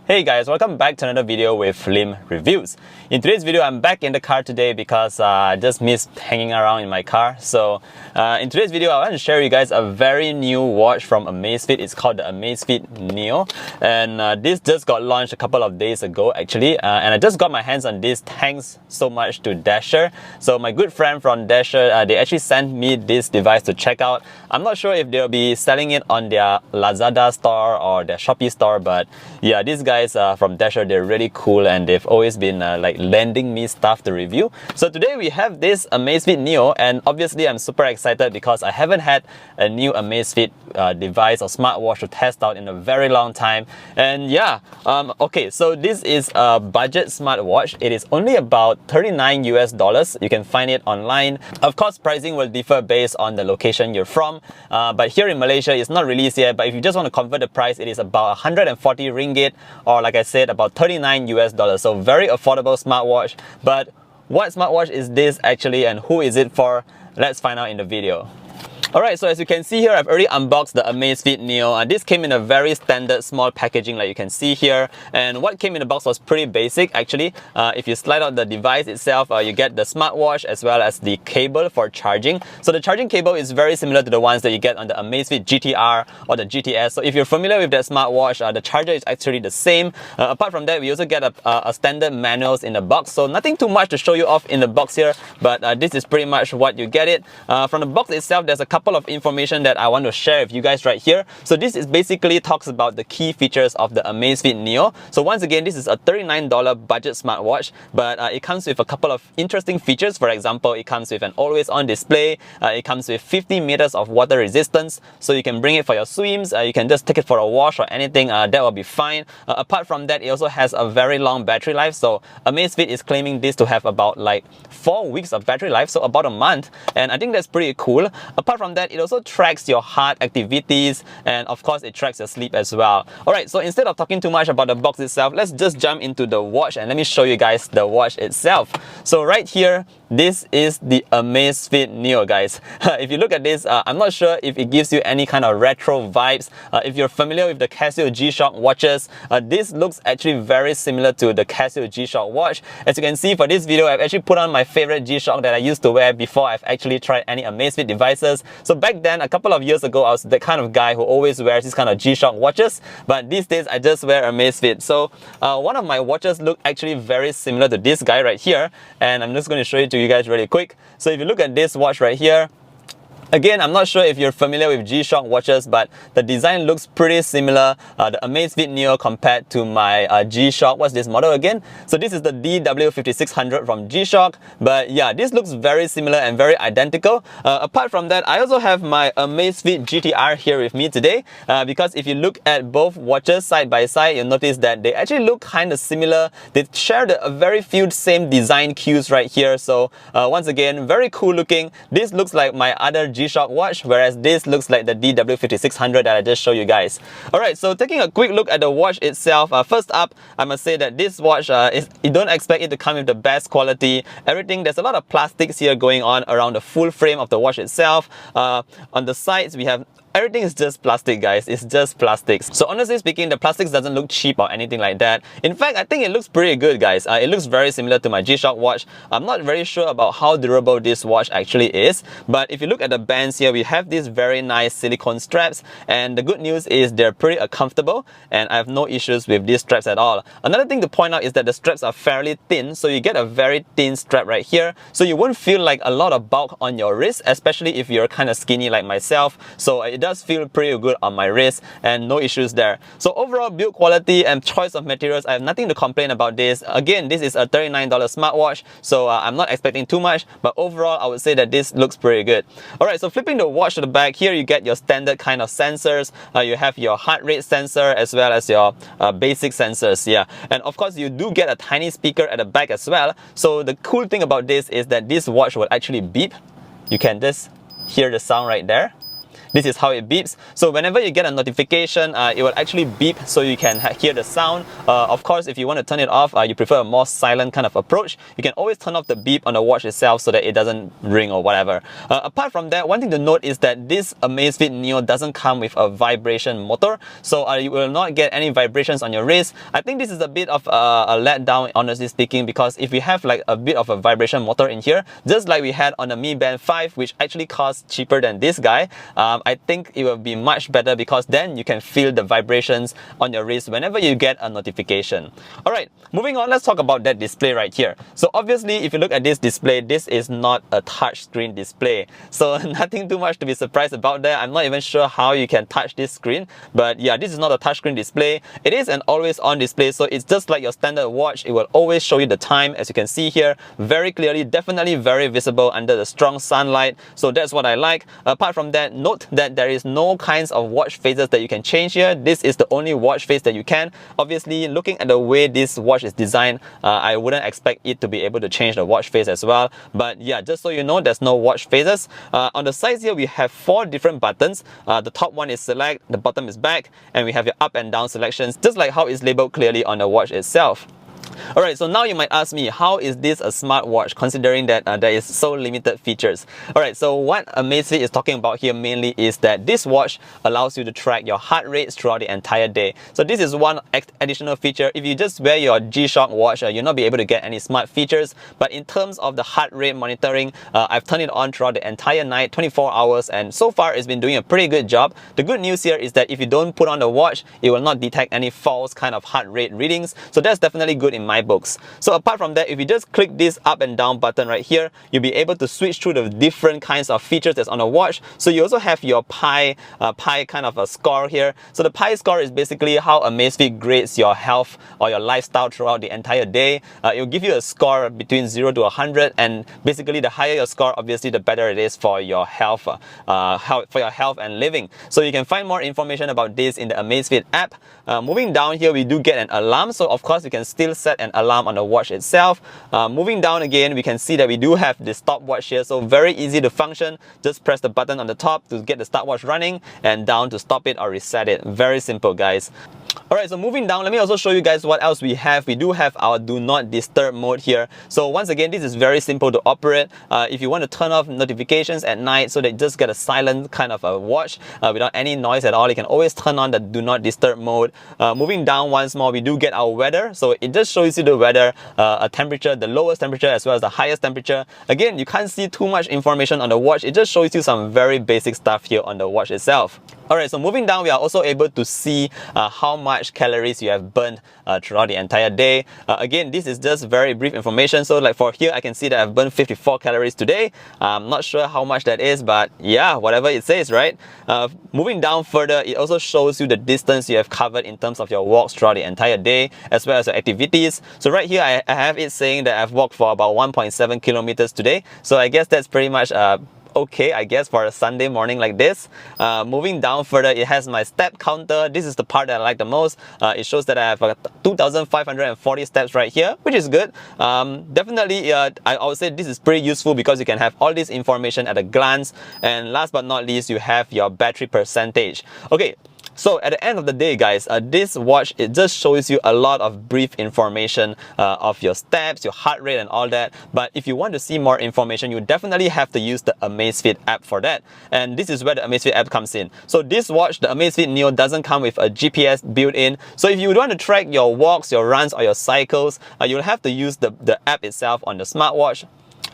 Hey guys, welcome back to another video with Lim Reviews. In today's video, I'm back in the car today because I just missed hanging around in my car. So in today's video, I want to share with you guys a very new watch from Amazfit. It's called the Amazfit Neo. And this just got launched a couple of days ago actually. And I just got my hands on this thanks so much to Dasher. So my good friend from Dasher, they actually sent me this device to check out. I'm not sure if they'll be selling it on their Lazada store or their Shopee store, but yeah, these guys from Dasher, they're really cool and they've always been like lending me stuff to review. So today we have this Amazfit Neo, and obviously I'm super excited because I haven't had a new Amazfit device or smartwatch to test out in a very long time. And yeah, okay, so this is a budget smartwatch. It is only about $39 US. You can find it online. Of course, pricing will differ based on the location you're from, but here in Malaysia it's not released yet. But if you just want to convert the price, it is about 140 ringgit, or like I said, about $39 US. So very affordable smartwatch. But what smartwatch is this actually, and who is it for? Let's find out in the video. Alright, so as you can see here, I've already unboxed the Amazfit Neo. This came in a very standard small packaging like you can see here. And what came in the box was pretty basic actually. If you slide out the device itself, you get the smartwatch as well as the cable for charging. So the charging cable is very similar to the ones that you get on the Amazfit GTR or the GTS. So if you're familiar with that smartwatch, the charger is actually the same. Apart from that, we also get a standard manuals in the box. So nothing too much to show you off in the box here, but this is pretty much what you get it. From the box itself, there's a couple of information that I want to share with you guys right here. So this is basically talks about the key features of the Amazfit Neo. So once again, this is a $39 budget smartwatch, but it comes with a couple of interesting features. For example, it comes with an always-on display. It comes with 50 meters of water resistance, so you can bring it for your swims. You can just take it for a wash or anything. That will be fine. Apart from that, it also has a very long battery life. So Amazfit is claiming this to have about like 4 weeks of battery life, so about a month. And I think that's pretty cool. Apart from that, it also tracks your heart activities, and of course it tracks your sleep as well. Alright, so instead of talking too much about the box itself, let's just jump into the watch and let me show you guys the watch itself. So right here, this is the Amazfit Neo, guys. If you look at this, I'm not sure if it gives you any kind of retro vibes. If you're familiar with the Casio G-Shock watches, this looks actually very similar to the Casio G-Shock watch. As you can see, for this video, I've actually put on my favorite G-Shock that I used to wear before I've actually tried any Amazfit devices. So back then, a couple of years ago, I was the kind of guy who always wears this kind of G-Shock watches, but these days I just wear Amazfit. So one of my watches look actually very similar to this guy right here, and I'm just going to show it to you guys really quick. So if you look at this watch right here, again, I'm not sure if you're familiar with G-Shock watches, but the design looks pretty similar. The Amazfit Neo compared to my G-Shock. What's this model again? So this is the DW5600 from G-Shock. But yeah, this looks very similar and very identical. Apart from that, I also have my Amazfit GTR here with me today. Because if you look at both watches side by side, you'll notice that they actually look kind of similar. They share a very few same design cues right here. So once again, very cool looking. This looks like my other G-Shock watch, whereas this looks like the DW5600 that I just showed you guys. Alright, so taking a quick look at the watch itself, first up, I must say that this watch, you don't expect it to come with the best quality. Everything, there's a lot of plastics here going on around the full frame of the watch itself. On the sides, we have everything is just plastic, guys. It's just plastics. So honestly speaking, the plastics doesn't look cheap or anything like that. In fact, I think it looks pretty good, guys. It looks very similar to my G-Shock watch. I'm not very sure about how durable this watch actually is, but if you look at the bands here, we have these very nice silicone straps, and the good news is they're pretty comfortable, and I have no issues with these straps at all. Another thing to point out is that the straps are fairly thin, so you get a very thin strap right here, so you won't feel like a lot of bulk on your wrist, especially if you're kind of skinny like myself. So it does feel pretty good on my wrist and no issues there. So overall build quality and choice of materials, I have nothing to complain about this. Again, this is a $39 smartwatch, so I'm not expecting too much, but overall I would say that this looks pretty good. Alright, so flipping the watch to the back, here you get your standard kind of sensors. You have your heart rate sensor as well as your basic sensors, yeah. And of course you do get a tiny speaker at the back as well. So the cool thing about this is that this watch will actually beep. You can just hear the sound right there. this is how it beeps. So whenever you get a notification, it will actually beep so you can hear the sound. Of course, if you want to turn it off, you prefer a more silent kind of approach, you can always turn off the beep on the watch itself so that it doesn't ring or whatever. Apart from that, one thing to note is that this Amazfit Neo doesn't come with a vibration motor, so you will not get any vibrations on your wrist. I think this is a bit of a letdown, honestly speaking, because if we have like a bit of a vibration motor in here, just like we had on the Mi Band 5, which actually costs cheaper than this guy, I think it will be much better because then you can feel the vibrations on your wrist whenever you get a notification. Alright, moving on, let's talk about that display right here. So obviously, if you look at this display, this is not a touchscreen display. So nothing too much to be surprised about there. I'm not even sure how you can touch this screen, but yeah, this is not a touchscreen display. It is an always on display, so it's just like your standard watch. It will always show you the time, as you can see here, very clearly, definitely very visible under the strong sunlight. So that's what I like. Apart from that, note that there is no kinds of watch faces that you can change here. This is the only watch face that you can. Obviously, looking at the way this watch is designed, I wouldn't expect it to be able to change the watch face as well. But yeah, just so you know, there's no watch faces. On the sides here, we have 4 different buttons. The top one is select, the bottom is back, and we have your up and down selections, just like how it's labeled clearly on the watch itself. Alright, so now you might ask me, how is this a smartwatch considering that there is so limited features? Alright, so what Amazfit is talking about here mainly is that this watch allows you to track your heart rates throughout the entire day. So this is one additional feature. If you just wear your G-Shock watch, you'll not be able to get any smart features. But in terms of the heart rate monitoring, I've turned it on throughout the entire night, 24 hours, and so far it's been doing a pretty good job. The good news here is that if you don't put on the watch, it will not detect any false kind of heart rate readings. So that's definitely good in my books. So apart from that, if you just click this up and down button right here, you'll be able to switch through the different kinds of features that's on a watch. So you also have your Pi kind of a score here. So the Pi score is basically how Amazfit grades your health or your lifestyle throughout the entire day. It will give you a score between 0 to 100, and basically the higher your score, obviously the better it is for your health, for your health and living. So you can find more information about this in the Amazfit app. Moving down here, we do get an alarm. So of course you can still set an alarm on the watch itself. Moving down again, we can see that we do have the stopwatch here, so very easy to function. Just press the button on the top to get the stopwatch running, and down to stop it or reset it. Very simple, guys. Alright, so moving down, let me also show you guys what else we have. We do have our do not disturb mode here. So once again, this is very simple to operate. If you want to turn off notifications at night so that you just get a silent kind of a watch without any noise at all, you can always turn on the do not disturb mode. Moving down once more, we do get our weather. So it just shows you the weather, a temperature, the lowest temperature as well as the highest temperature. Again, you can't see too much information on the watch. It just shows you some very basic stuff here on the watch itself. Alright, so moving down, we are also able to see how much calories you have burned throughout the entire day. Again, this is just very brief information. So like for here, I can see that I've burned 54 calories today. I'm not sure how much that is, but yeah, whatever it says, right? Moving down further, it also shows you the distance you have covered in terms of your walks throughout the entire day, as well as your activities. So right here, I have it saying that I've walked for about 1.7 kilometers today. So I guess that's pretty much okay, I guess, for a Sunday morning like this. Moving down further, it has my step counter. This is the part that I like the most. It shows that I have 2,540 steps right here, which is good. Definitely, I would say this is pretty useful because you can have all this information at a glance. And last but not least, you have your battery percentage. Okay. So at the end of the day, guys, this watch, it just shows you a lot of brief information of your steps, your heart rate and all that. But if you want to see more information, you definitely have to use the Amazfit app for that. And this is where the Amazfit app comes in. So this watch, the Amazfit Neo, doesn't come with a GPS built in. So if you want to track your walks, your runs or your cycles, you'll have to use the app itself on the smartwatch.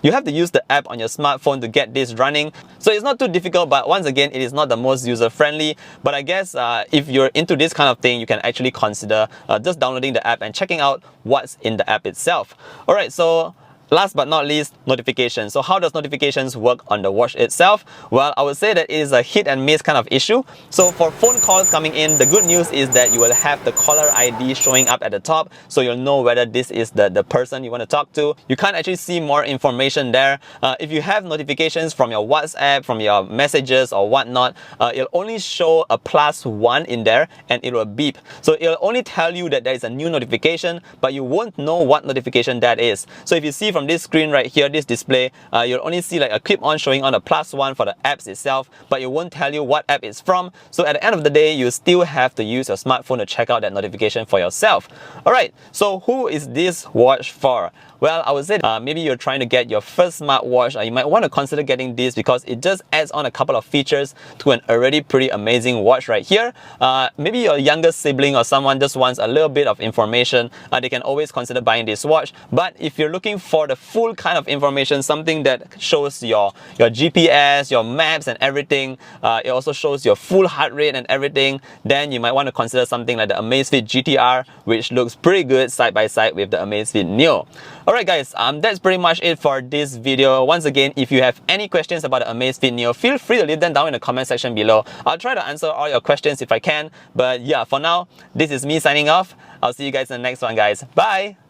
You have to use the app on your smartphone to get this running. So it's not too difficult, but once again, it is not the most user-friendly. But I guess if you're into this kind of thing, you can actually consider just downloading the app and checking out what's in the app itself. Alright, so last but not least, notifications. So how does notifications work on the watch itself? Well, I would say that it is a hit and miss kind of issue. So for phone calls coming in, the good news is that you will have the caller ID showing up at the top, so you'll know whether this is the person you want to talk to. You can't actually see more information there. If you have notifications from your WhatsApp, from your messages or whatnot, it'll only show a +1 in there and it will beep. So it'll only tell you that there is a new notification, but you won't know what notification that is. So if you see from from this screen right here, this display, you'll only see like a clip on showing on the +1 for the apps itself, but it won't tell you what app it's from. So at the end of the day, you still have to use your smartphone to check out that notification for yourself. Alright, so who is this watch for? Well, I would say maybe you're trying to get your first smartwatch. You might want to consider getting this because it just adds on a couple of features to an already pretty amazing watch right here. Maybe your younger sibling or someone just wants a little bit of information. They can always consider buying this watch. But if you're looking for the full kind of information, something that shows your GPS, your maps and everything, it also shows your full heart rate and everything, then you might want to consider something like the Amazfit GTR, which looks pretty good side by side with the Amazfit Neo. Alright guys, that's pretty much it for this video. Once again, if you have any questions about the Amazfit Neo, feel free to leave them down in the comment section below. I'll try to answer all your questions if I can. But yeah, for now, this is me signing off. I'll see you guys in the next one, guys. Bye!